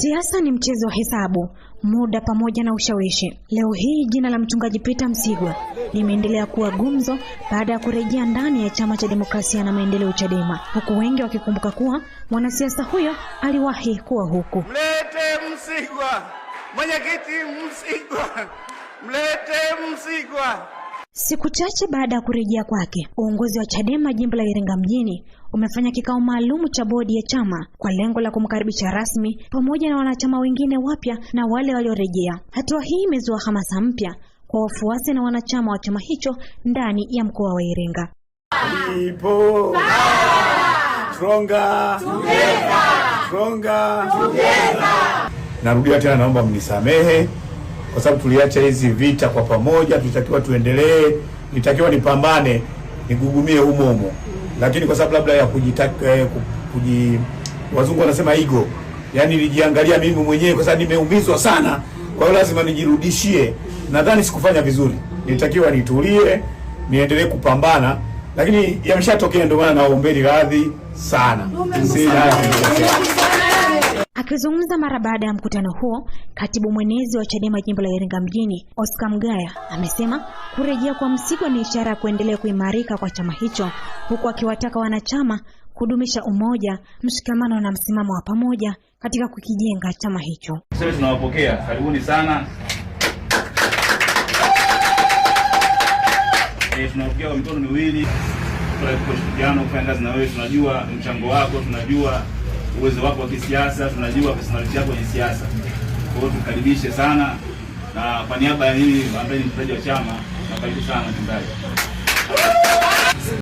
Siasa ni mchezo wa hesabu, muda pamoja na ushawishi. Leo hii jina la mchungaji Peter Msigwa limeendelea kuwa gumzo baada ya kurejea ndani ya Chama cha Demokrasia na Maendeleo Chadema, huku wengi wakikumbuka kuwa mwanasiasa huyo aliwahi kuwa huku. Mlete Msigwa, mwenyekiti Msigwa, mlete Msigwa. Siku chache baada ya kurejea kwake, uongozi wa Chadema jimbo la Iringa mjini umefanya kikao maalum cha bodi ya chama kwa lengo la kumkaribisha rasmi pamoja na wanachama wengine wapya na wale waliorejea. Hatua hii imezua hamasa mpya kwa wafuasi na wanachama wa chama hicho ndani ya mkoa wa Iringa. Ipo stronger together. Narudia tena, naomba mnisamehe kwa sababu tuliacha hizi vita kwa pamoja. Tulitakiwa tuendelee, nitakiwa nipambane, nigugumie humo, lakini kwa sababu labda ya wazungu wanasema ego, yani nilijiangalia mimi mwenyewe kwa sababu nimeumizwa sana, kwa hiyo lazima nijirudishie. Nadhani sikufanya vizuri, nilitakiwa nitulie, niendelee kupambana, lakini yameshatokea, ndio maana naombeni radhi sana. Akizungumza mara baada ya mkutano huo, katibu mwenezi wa Chadema jimbo la Iringa mjini, Oscar Mgaya, amesema kurejea kwa Msigwa ni ishara ya kuendelea kuimarika kwa chama hicho, huku akiwataka wanachama kudumisha umoja, mshikamano na msimamo wa pamoja katika kukijenga chama hicho. Sasa tunawapokea, karibuni sana. Tunawapokea kwa mikono miwili. Tunashirikiana kufanya kazi na wewe, tunajua mchango wako, tunajua uwezo wako wa kisiasa, tunajua personality yako kwenye siasa. Kwa hiyo tukaribishe sana, na kwa niaba ya hili ambaye ni mtendaji wa chama, na karibu sana mtendaji.